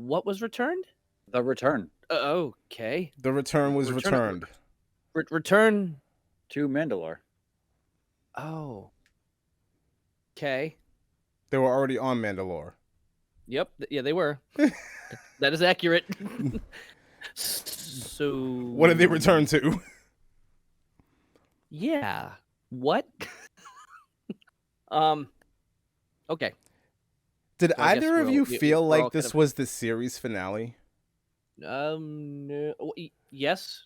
What was returned? The Return Okay. The return was returned. Return. to Mandalore. Oh. Okay. They were already on Mandalore. Yep. Yeah, they were. That is accurate. So. What did they return to? Yeah. What? Okay. Did So I guess either of we're you all- feel we're all like kind this of- was the series finale? No. Yes.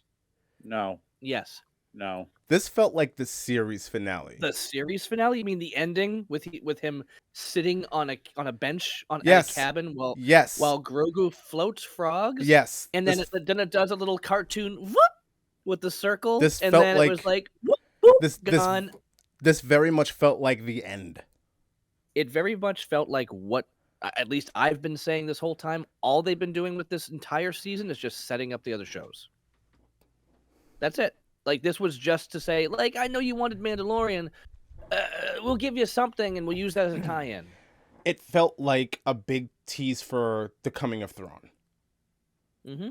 No, Yes. no. This felt like the series finale. The series finale? You mean the ending with him sitting on a bench at Yes. a cabin while Yes. Grogu floats frogs? Yes. And then it does a little cartoon whoop with the circle, This and felt then like- it was like whoop, whoop, this gone. this very much felt like the end. It very much felt like what at least I've been saying this whole time. All they've been doing with this entire season is just setting up the other shows. That's it. Like, this was just to say, like, I know you wanted Mandalorian. We'll give you something, and we'll use that as a tie-in. It felt like a big tease for the coming of Thrawn. Mm-hmm.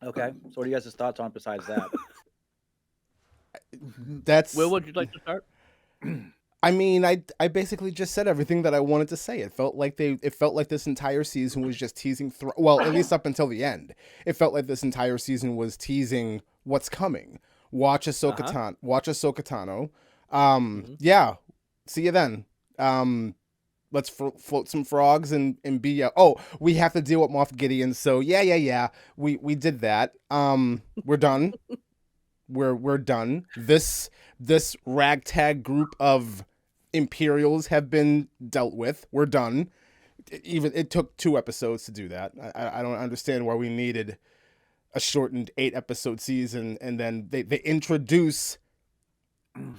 Okay, so what are you guys' thoughts on besides that? That's. Will, would you like to start? I mean, I basically just said everything that I wanted to say. It felt like this entire season was just teasing. Well, at least up until the end, it felt like this entire season was teasing what's coming. Watch Ahsoka Tano. Yeah. See you then. Let's float some frogs and be. Oh, we have to deal with Moff Gideon. So yeah. We did that. We're done. We're done. This ragtag group of Imperials have been dealt with. We're done. It took 2 episodes to do that. I don't understand why we needed a shortened 8-episode season, and then they introduce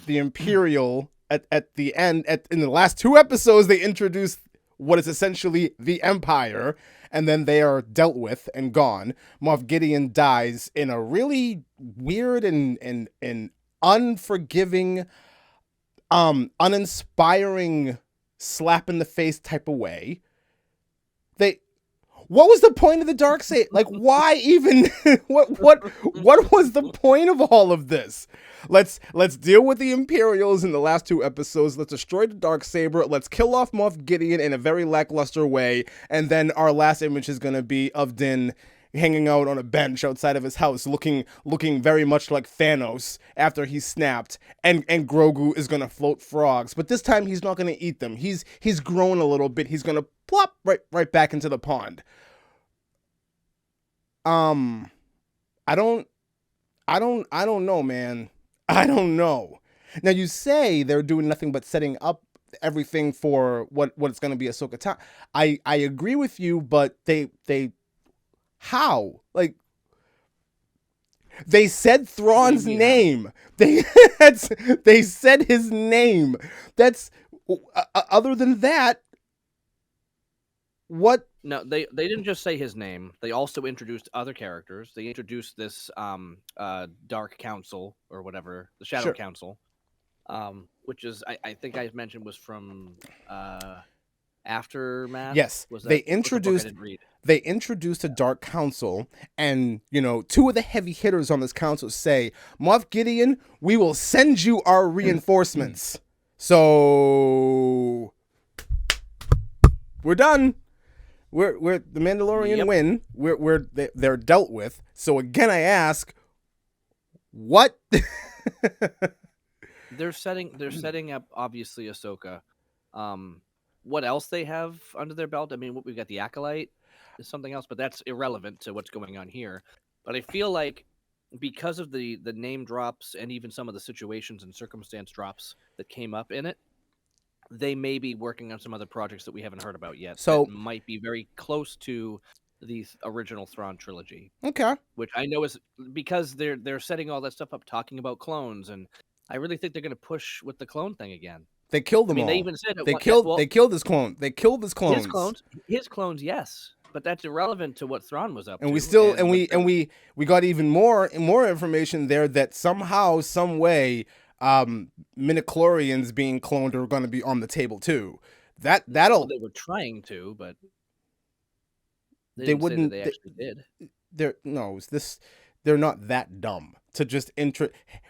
the Imperial at the end. In the last 2 episodes, they introduce what is essentially the Empire, and then they are dealt with and gone. Moff Gideon dies in a really weird and unforgiving, uninspiring slap in the face type of way. What was the point of the Darksaber? Like, why even? What was the point of all of this? Let's deal with the Imperials in the last 2 episodes. Let's destroy the Darksaber. Let's kill off Moff Gideon in a very lackluster way, and then our last image is gonna be of Din hanging out on a bench outside of his house, looking very much like Thanos after he snapped, and Grogu is gonna float frogs, but this time he's not gonna eat them. He's grown a little bit. He's gonna plop right back into the pond. I don't know, man. I don't know. Now you say they're doing nothing but setting up everything for what it's gonna be Ahsoka Tano. I agree with you, but they how? Like, they said Thrawn's name. They said his name. That's other than that. What? No, they didn't just say his name. They also introduced other characters. They introduced this Dark Council or whatever, the Shadow Council, which is I think I mentioned was from Aftermath. Yes, they introduced a Dark Council, and 2 of the heavy hitters on this council say, Moff Gideon, we will send you our reinforcements. So we're done. We're the Mandalorian win. They're dealt with. So again, I ask, what? They're setting up obviously Ahsoka. What else they have under their belt? I mean, we've got the Acolyte, is something else, but that's irrelevant to what's going on here. But I feel like because of the name drops and even some of the situations and circumstance drops that came up in it, they may be working on some other projects that we haven't heard about yet. So that might be very close to the original Thrawn trilogy. Okay. Which I know is because they're setting all that stuff up, talking about clones, and I really think they're going to push with the clone thing again. They killed them all. They even said they killed his clone. They killed his clones. His clones, yes, but that's irrelevant to what Thrawn was up to. And we got even more information there that somehow, some way, midichlorians being cloned are going to be on the table too. Well, That'll they were trying to, but they they didn't say that wouldn't. they actually did. They're not that dumb to just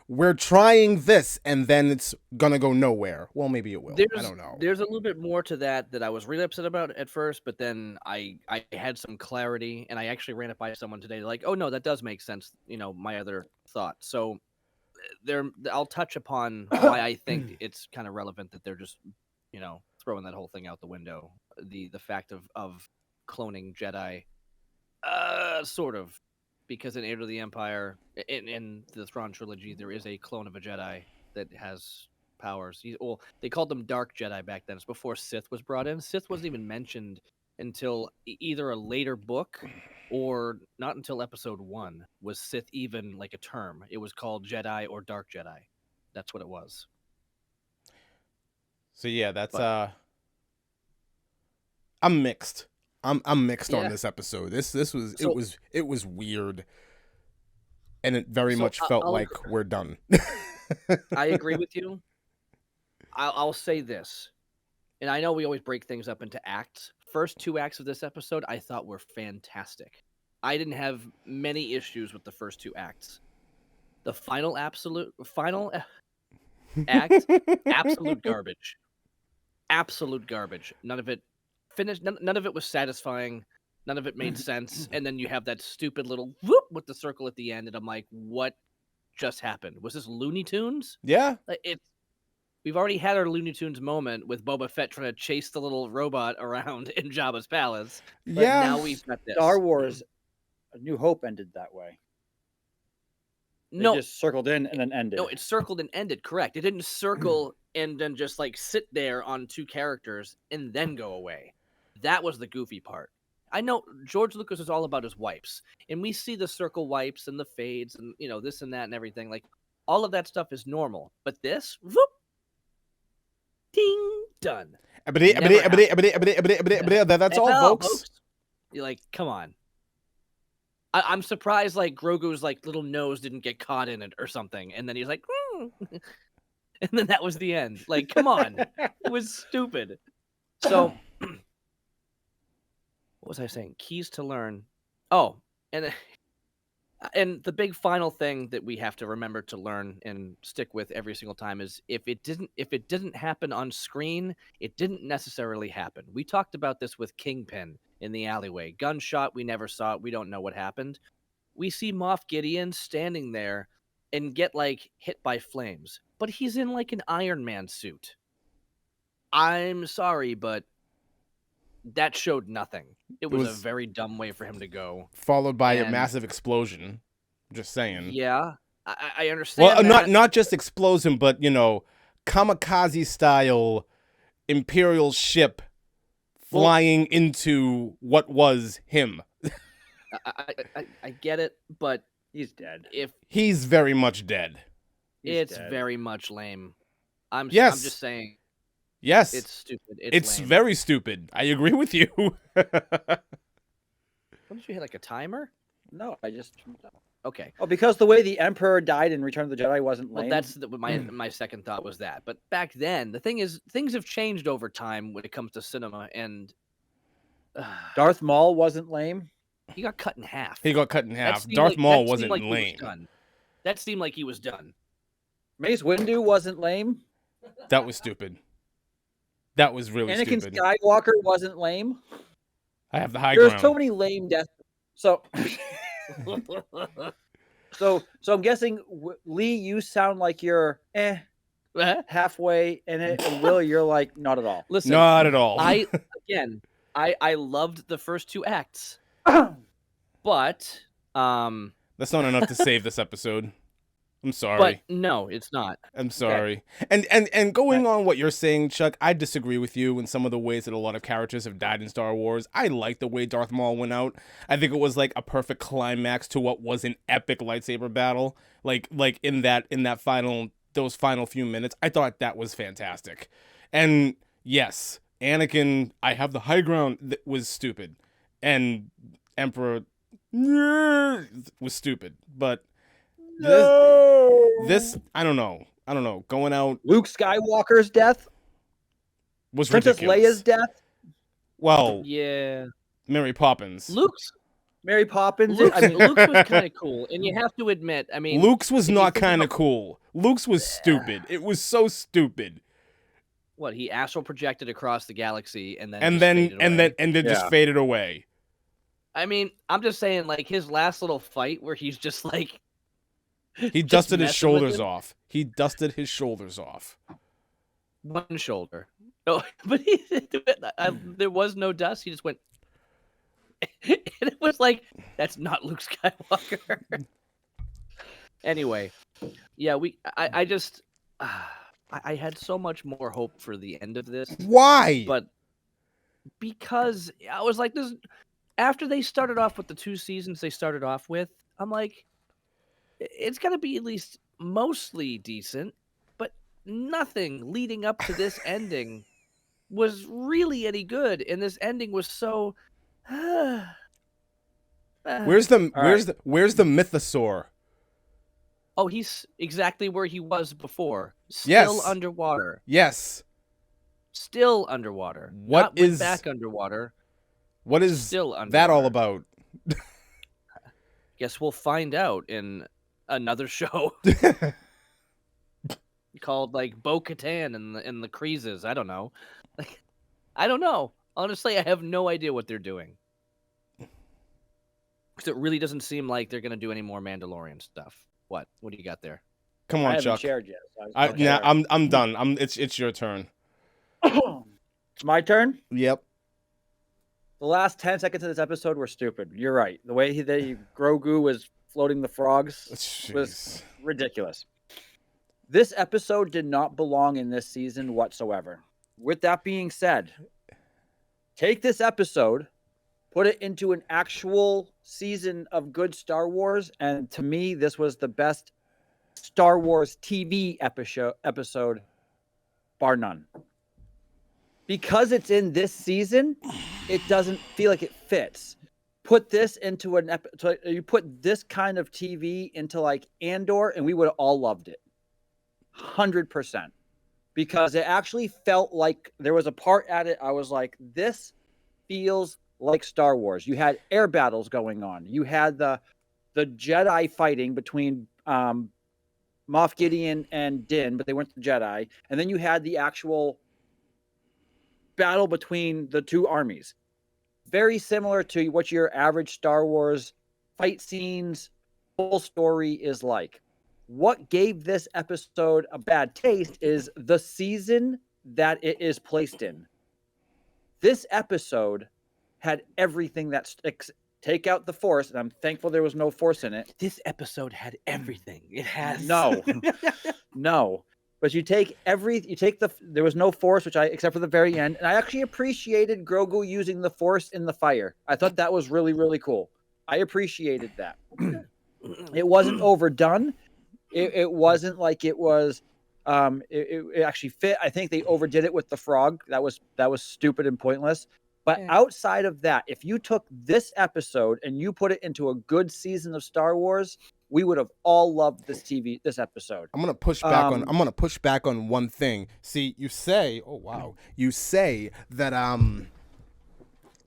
we're trying this and then it's gonna go nowhere. Well, maybe it will. I don't know. There's a little bit more to that I was really upset about at first, but then I had some clarity, and I actually ran it by someone today. Like, oh no, that does make sense. My other thought. So I'll touch upon why I think it's kind of relevant that they're just throwing that whole thing out the window. The fact of cloning Jedi, sort of. Because in Heir to the Empire, in the Thrawn trilogy, there is a clone of a Jedi that has powers. They called them Dark Jedi back then. It's before Sith was brought in. Sith wasn't even mentioned until either a later book or not until Episode 1 was Sith even like a term. It was called Jedi or Dark Jedi. That's what it was. So yeah, I'm mixed. I'm mixed on this episode. It was weird, and it very much felt like we're done. I agree with you. I'll say this, and I know we always break things up into acts. First 2 acts of this episode I thought were fantastic. I didn't have many issues with the first 2 acts. The final act, absolute garbage. Absolute garbage. None of it finished. None of it was satisfying. None of it made sense. And then you have that stupid little whoop with the circle at the end, and I'm like, what just happened? Was this Looney Tunes? Yeah. We've already had our Looney Tunes moment with Boba Fett trying to chase the little robot around in Jabba's palace. But now we've got this. Star Wars A New Hope ended that way. It just circled in and then ended. No, it circled and ended, correct. It didn't circle and then just like sit there on 2 characters and then go away. That was the goofy part. I know George Lucas is all about his wipes, and we see the circle wipes and the fades and this and that and everything. Like, all of that stuff is normal. But this, whoop, ding, done. That's all, folks. You're like, come on. I'm surprised like Grogu's like little nose didn't get caught in it or something, and then he's like, and then that was the end. Like, come on, it was stupid. So, what was I saying? Keys to learn. Oh, and the big final thing that we have to remember to learn and stick with every single time is if it didn't happen on screen, it didn't necessarily happen. We talked about this with Kingpin in the alleyway. Gunshot, we never saw it. We don't know what happened. We see Moff Gideon standing there and get like hit by flames, but he's in like an Iron Man suit. I'm sorry, but that showed nothing. It was a very dumb way for him to go. Followed by a massive explosion. Just saying. Yeah, I understand. Well, not just explosion, but kamikaze style Imperial ship flying into what was him. I get it, but he's dead. He's very much dead. It's very much lame. I'm just saying. Yes. It's stupid. It's lame. very stupid. I agree with you. What did you hit, like a timer? No, I just... Okay. Oh, because the way the Emperor died in Return of the Jedi wasn't lame? Well, that's my second thought was that. But back then, the thing is, things have changed over time when it comes to cinema, and... Darth Maul wasn't lame? He got cut in half. Darth Maul wasn't lame. That seemed like he was done. Mace Windu wasn't lame? That was stupid. That was really Anakin stupid. Skywalker wasn't lame? I have the high ground. There's so many lame deaths. So I'm guessing, Lee, you sound like you're halfway in it, and Will, you're like, not at all. Listen, not at all. I loved the first 2 acts, but that's not enough to save this episode. I'm sorry. But no, it's not. I'm sorry. Okay. And going on what you're saying, Chuck, I disagree with you in some of the ways that a lot of characters have died in Star Wars. I like the way Darth Maul went out. I think it was like a perfect climax to what was an epic lightsaber battle. Like in those final few minutes, I thought that was fantastic. And yes, Anakin, I have the high ground, was stupid. And Emperor was stupid. But this I don't know. Going out. Luke Skywalker's death? was Princess ridiculous. Leia's death. Well, Yeah. Mary Poppins. Mary Poppins. Luke's, I mean, Luke's was kind of cool, and you have to admit, I mean, Luke's was if you not think kind of about cool. Luke's was stupid. It was so stupid. what he astral projected across the galaxy and then And just then faded away. just Yeah. faded away. I mean, I'm just saying, like his last little fight where he's just like He just dusted his messing with shoulders him. off. He dusted his shoulders off. One shoulder. No, but there was no dust. He just went, and it was like, that's not Luke Skywalker. Anyway, yeah, I just, I had so much more hope for the end of this, Why? but because I was like, this after they started off with the 2 seasons they started off with, I'm like, it's gonna be at least mostly decent, but nothing leading up to this ending was really any good, and this ending was so. Where's the mythosaur? Oh, he's exactly where he was before. Still Yes. underwater. Yes. Still underwater. What Not went is- back underwater. What is Still underwater. that all about? Guess we'll find out in another show called like Bo-Katan and the Creases. I don't know. Like, I don't know. Honestly, I have no idea what they're doing. Because it really doesn't seem like they're gonna do any more Mandalorian stuff. What? What do you got there? Come I on, haven't Chuck. shared yet. So I'm done. It's your turn. It's my turn. Yep. The last 10 seconds of this episode were stupid. You're right. The way Grogu was floating the frogs was Jeez. ridiculous. This episode did not belong in this season whatsoever. With that being said, take this episode, put it into an actual season of good Star Wars, and to me, this was the best Star Wars TV episode, bar none. Because it's in this season, it doesn't feel like it fits. Put this into you put this kind of TV into like Andor, and we would have all loved it. 100%. Because it actually felt like there was a part at it, I was like, this feels like Star Wars. You had air battles going on. You had the Jedi fighting between Moff Gideon and Din, but they weren't the Jedi. And then you had the actual battle between the two armies. Very similar to what your average Star Wars fight scenes, full story is like. What gave this episode a bad taste is the season that it is placed in. This episode had everything that take out the Force, and I'm thankful there was no Force in it. This episode had everything. It has no. But there was no Force, except for the very end, and I actually appreciated Grogu using the Force in the fire. I thought that was really, really cool. I appreciated that. It wasn't overdone. It wasn't like it was. It actually fit. I think they overdid it with the frog. That was stupid and pointless. But outside of that, if you took this episode and you put it into a good season of Star Wars, we would have all loved this episode. I'm gonna push back on one thing. See, you say that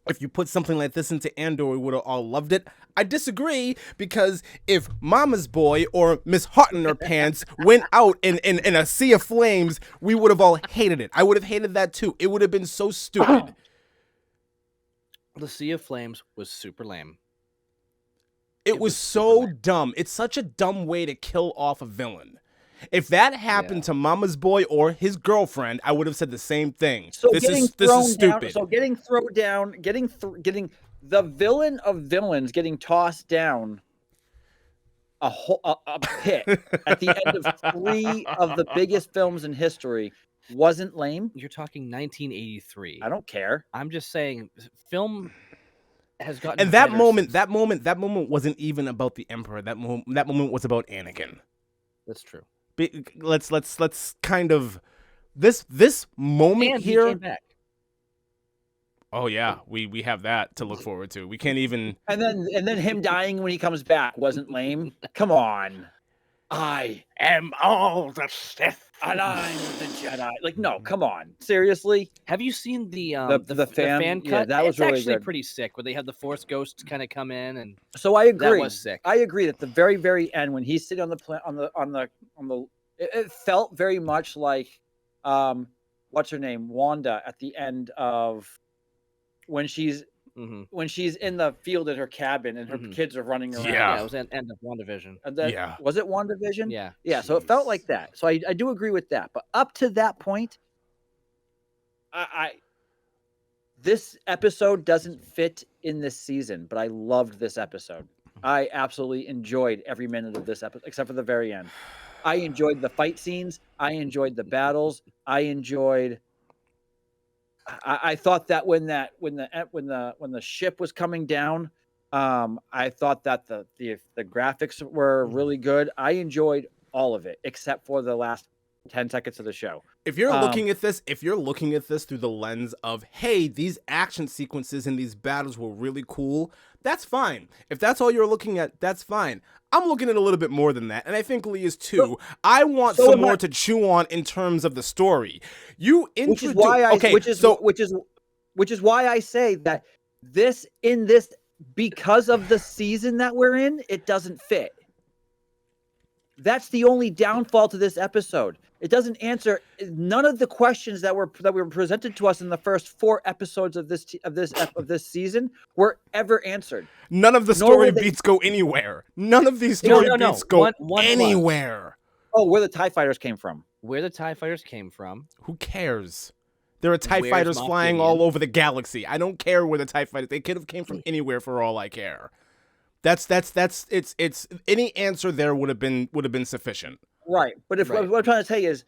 if you put something like this into Andor, we would have all loved it. I disagree, because if Mama's Boy or Miss Hot in Her Pants went out in a sea of flames, we would have all hated it. I would have hated that too. It would have been so stupid. The Sea of Flames was super lame. It was so dumb. It's such a dumb way to kill off a villain. If that happened to Mama's Boy or his girlfriend, I would have said the same thing. So this is stupid. Getting thrown down, getting the villain of villains getting tossed down a pit at the end of 3 of the biggest films in history wasn't lame. You're talking 1983. I don't care. I'm just saying, film has gotten. And that moment wasn't even about the Emperor. That moment was about Anakin. That's true. Let's kind of this moment and here. He came back. Oh yeah, we have that to look forward to. We can't even. And then him dying when he comes back wasn't lame. Come on. I am all the Sith, and I'm the Jedi. Like, no, come on, seriously. Have you seen the fan- fan yeah, cut? that was It's really actually good. pretty sick, where they have the Force ghosts kind of come in, and So I agree. that was sick. I agree that the very, very end, when he's sitting on the it felt very much like, what's her name, Wanda, at the end of when she's in the field at her cabin and her kids are running around. Yeah, it was end of WandaVision. And then, Yeah. was it WandaVision? Yeah. Yeah, so it felt like that. So I do agree with that. But up to that point, this episode doesn't fit in this season, but I loved this episode. I absolutely enjoyed every minute of this episode, except for the very end. I enjoyed the fight scenes. I enjoyed the battles. I thought that when the ship was coming down, I thought that the graphics were really good. I enjoyed all of it except for the last 10 seconds of the show. If you're looking at this through the lens of, hey, these action sequences and these battles were really cool, that's fine. If that's all you're looking at, that's fine. I'm looking at a little bit more than that, and I think Lee is too. I want some more to chew on in terms of the story. Which is why I say that because of the season that we're in, it doesn't fit. That's the only downfall to this episode. It doesn't answer none of the questions that were presented to us in the first 4 episodes of this season were ever answered. None of the story beats go anywhere. None of these story beats go anywhere. Oh, where the TIE fighters came from. Where the TIE fighters came from. Who cares? There are TIE fighters flying all over the galaxy. I don't care where the TIE fighters. They could have came from anywhere for all I care. It's any answer there would have been sufficient. Right. But what I'm trying to tell you is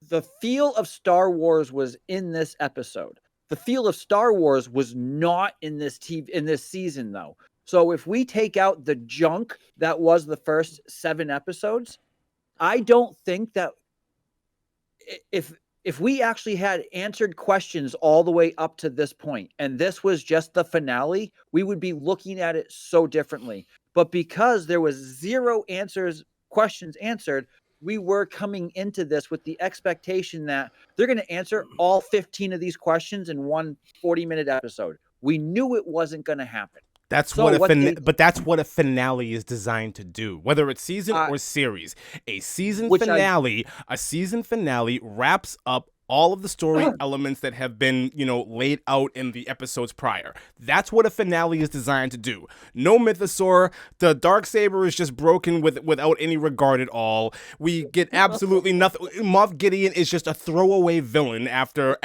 the feel of Star Wars was in this episode. The feel of Star Wars was not in this season though. So if we take out the junk that was the first 7 episodes, I don't think that if we actually had answered questions all the way up to this point, and this was just the finale, we would be looking at it so differently. But because there was 0 questions answered, we were coming into this with the expectation that they're going to answer all 15 of these questions in one 40-minute episode. We knew it wasn't going to happen. That's but that's what a finale is designed to do, whether it's season or series. A season finale wraps up all of the story elements that have been, laid out in the episodes prior. That's what a finale is designed to do. No Mythosaur. The Darksaber is just broken without any regard at all. We get absolutely nothing. Moff Gideon is just a throwaway villain after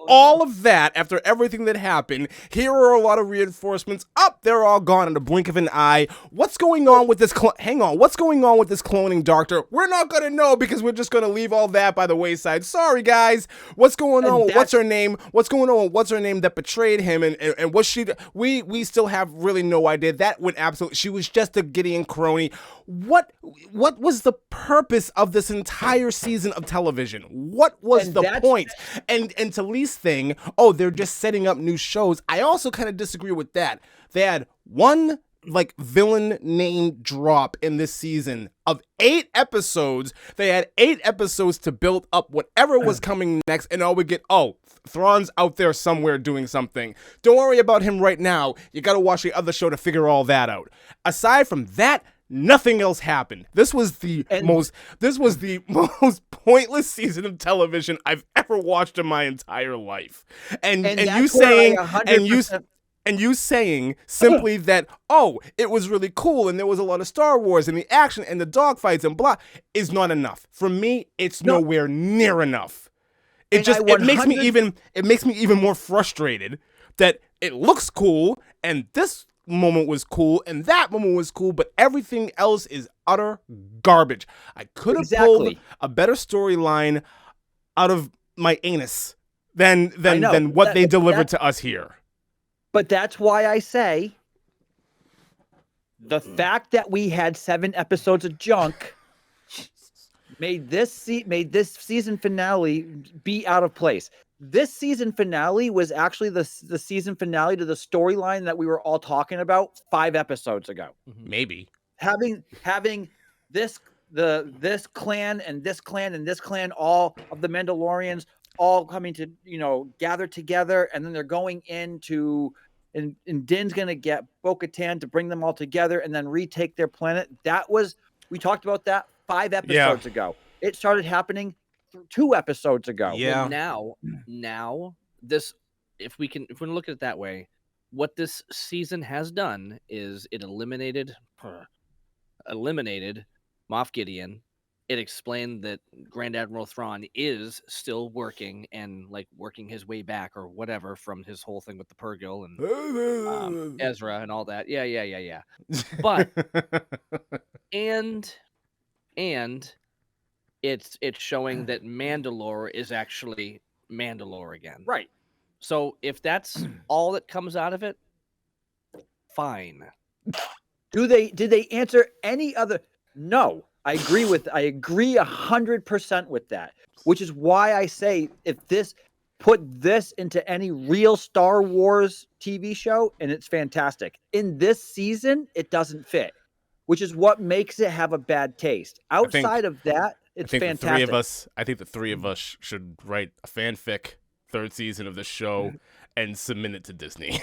all of that, after everything that happened. Here are a lot of reinforcements. They're all gone in the blink of an eye. What's going on with this? What's going on with this cloning doctor? We're not going to know because we're just going to leave all that by the wayside. Sorry, guys. What's going on with what's her name? What's going on with what's her name that betrayed him? And what she? We still have really no idea. That went absolutely. She was just a Gideon crony. What was the purpose of this entire season of television? What was the point? And to Lee's thing, they're just setting up new shows. I also kind of disagree with that. They had one villain name drop in this season of 8 episodes. They had 8 episodes to build up whatever was coming next, and all we get, Thrawn's out there somewhere doing something. Don't worry about him right now. You gotta watch the other show to figure all that out. Aside from that, nothing else happened. This was the most pointless season of television I've ever watched in my entire life. And you saying simply that, it was really cool and there was a lot of Star Wars and the action and the dogfights and blah is not enough. For me, it's nowhere near enough. It makes me even more frustrated that it looks cool and this moment was cool and that moment was cool, but everything else is utter garbage. I could have pulled a better storyline out of my anus than what they delivered to us here. But that's why I say the fact that we had 7 episodes of junk made this season finale be out of place. This season finale was actually the season finale to the storyline that we were all talking about 5 episodes ago. Maybe. Having this this clan and this clan and this clan, all of the Mandalorians all coming to, gather together, and then they're going into and Din's gonna get Bo-Katan to bring them all together and then retake their planet. We talked about that 5 episodes ago. It started happening 2 episodes ago. Yeah. Well, now this, if we look at it that way, what this season has done is it eliminated Moff Gideon. It explained that Grand Admiral Thrawn is still working and like working his way back or whatever from his whole thing with the Purrgil and Ezra and all that. Yeah. But and it's showing that Mandalore is actually Mandalore again. Right. So if that's all that comes out of it, fine. Did they answer any other? No. I agree 100% with that, which is why I say put this into any real Star Wars TV show, and it's fantastic. In this season, it doesn't fit, which is what makes it have a bad taste. Outside of that, it's fantastic. I think the 3 of us should write a fanfic 3rd season of the show and submit it to Disney.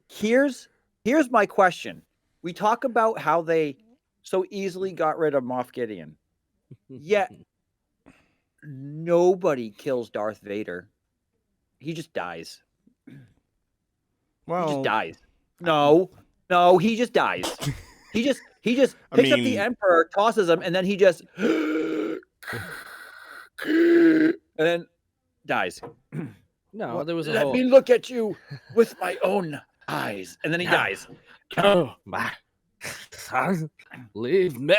Here's my question. We talk about how they so easily got rid of Moff Gideon, yet nobody kills Darth Vader. He just dies. Well, he just dies. No, he just dies. He just picks up the Emperor, tosses him, and then he just and then dies. No, there was Let me look at you with my own eyes, and then he dies. Oh my son, leave me.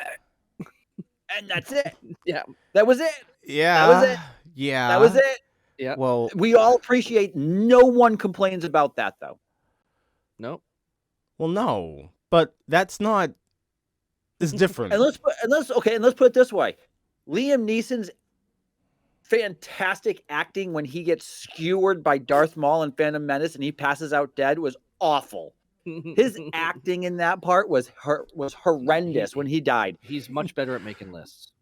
And that's it. Yeah. That was it. Yeah. That was it. Yeah. That was it. Yeah. Well, we all appreciate. No one complains about that, though. Nope. Well, no, but that's not. It's different. And let's put it this way: Liam Neeson's fantastic acting when he gets skewered by Darth Maul in Phantom Menace and he passes out dead was awful. His acting in that part was horrendous when he died. He's much better at making lists.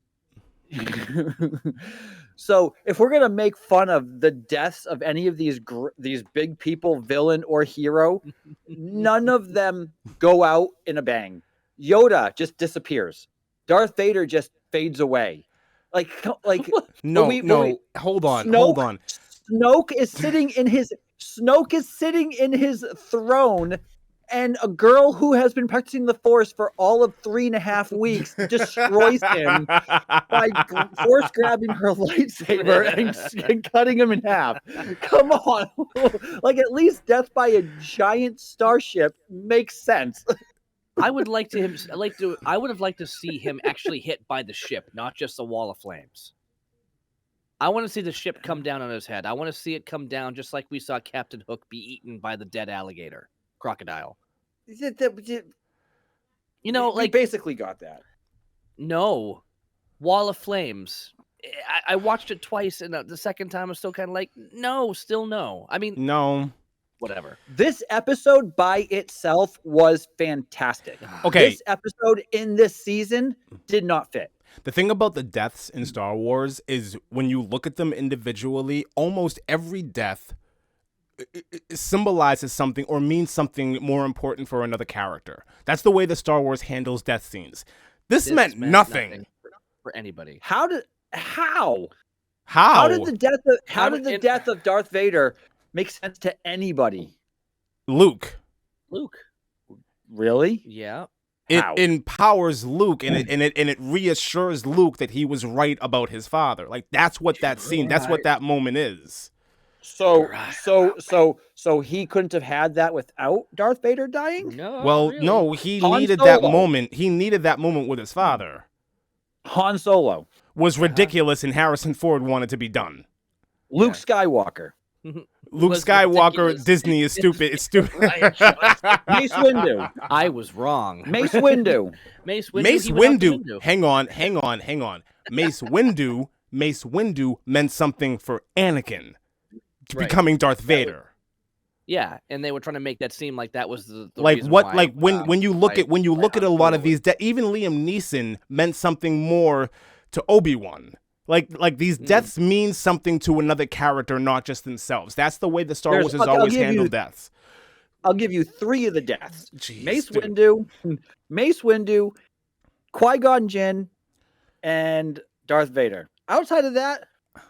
So if we're gonna make fun of the deaths of any of these big people, villain or hero, none of them go out in a bang. Yoda just disappears. Darth Vader just fades away. Like no. Hold on. Snoke is sitting in his throne. And a girl who has been practicing the Force for all of 3.5 weeks destroys him by force grabbing her lightsaber and cutting him in half. Come on. Like, at least death by a giant starship makes sense. I would have liked to see him actually hit by the ship, not just a wall of flames. I want to see the ship come down on his head. I want to see it come down just like we saw Captain Hook be eaten by the dead crocodile. We Like, basically got that. No. Wall of Flames. I watched it twice, and the second time I was still kind of like, no, still no. I mean, no. Whatever. This episode by itself was fantastic. Okay. This episode in this season did not fit. The thing about the deaths in Star Wars is when you look at them individually, almost every death symbolizes something or means something more important for another character. That's the way the Star Wars handles death scenes. This meant nothing for anybody. How did the death of Darth Vader make sense to anybody? Luke. Really? Yeah. It empowers Luke and it reassures Luke that he was right about his father. Like, that's what that scene, that's what that moment is. So he couldn't have had that without Darth Vader dying? No. Well, really. no, he Han needed Solo. that moment. He needed that moment with his father. Han Solo. Was ridiculous, and Harrison Ford wanted to be done. Luke Skywalker. Luke Skywalker, ridiculous. Disney is stupid. It's stupid. Mace Windu. I was wrong. Mace Windu. Mace Windu. Mace he went out the Windu. window. Hang on. Mace Windu meant something for Anakin Right. becoming Darth Vader. Yeah, and they were trying to make that seem like that was the Like reason what? why, Like when you look why- at when you why look at a Han lot Solo of these, even Liam Neeson meant something more to Obi-Wan. Like these deaths mean something to another character, not just themselves. That's the way the Star Wars has I'll always give handled you- deaths. I'll give you 3 of the deaths: Jeez, Mace dude. Windu, Qui-Gon Jinn, and Darth Vader. Outside of that,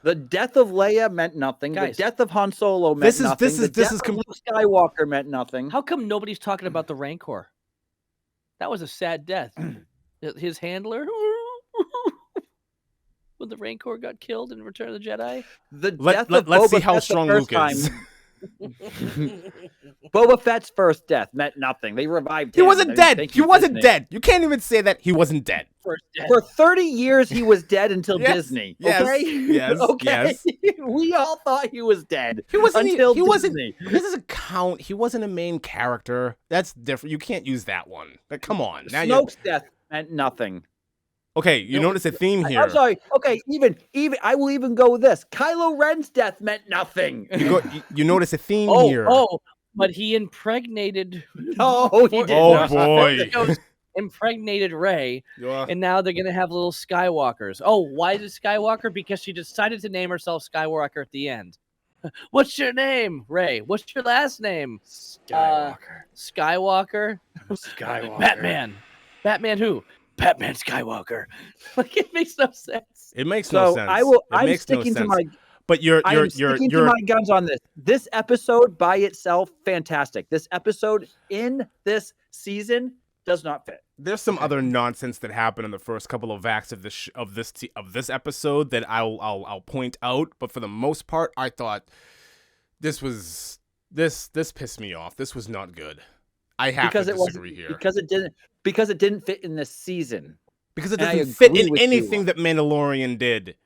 the death of Leia meant nothing. Guys, the death of Han Solo meant this is- nothing. this is- the this death is of com- Luke Skywalker meant nothing. How come nobody's talking about the Rancor? That was a sad death. His handler, when the Rancor got killed in Return of the Jedi. The death of Let's see Boba how Fett the strong first Luke is. time- Boba Fett's first death meant nothing. They revived He him. wasn't dead. Thank He you, wasn't Disney. dead. You can't even say that he wasn't dead. First death. For 30 years, he was dead until Yes, Disney. yes, Okay? yes, okay. yes. We all thought he was dead. He wasn't. until He wasn't. Disney. This doesn't count. He wasn't a main character. That's different. You can't use that one. Like, come on. Now you. Snoke's death meant nothing. Okay, you notice a theme here. I'm sorry. Okay, even I will even go with this. Kylo Ren's death meant nothing. You notice a theme Oh, here. but he impregnated. No, he did Oh, not. boy. Ghost impregnated Rey, Yeah. and now they're gonna have little Skywalkers. Oh, why is it Skywalker? Because she decided to name herself Skywalker at the end. What's your name, Rey? What's your last name? Skywalker. Skywalker. Batman. Batman who? Batman Skywalker. Like, it makes no sense. It makes no So sense. I'm It makes no sticking to sense. my But you're I'm sticking to my guns on this. This episode by itself, fantastic. This episode in this season does not fit. There's some other nonsense that happened in the first couple of acts of this episode that I'll point out. But for the most part, I thought this pissed me off. This was not good. I have to disagree here because it didn't fit in this season. because it and I doesn't fit agree in with you. anything that Mandalorian did.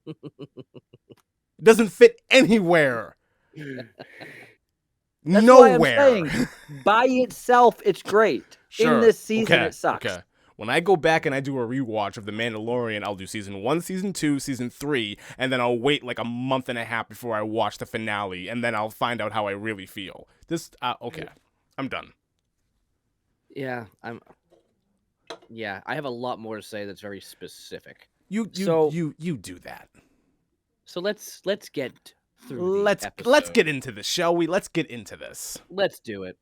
It doesn't fit anywhere. That's Nowhere. why I'm saying by itself, it's great. Sure. In this season, Okay, it sucks. Okay. When I go back and I do a rewatch of The Mandalorian, I'll do season 1, season 2, season 3, and then I'll wait like a month and a half before I watch the finale, and then I'll find out how I really feel. Okay. I'm done. Yeah, I have a lot more to say that's very specific. You So- do that. So let's get through. Let's get into this, shall we? Let's get into this. Let's do it.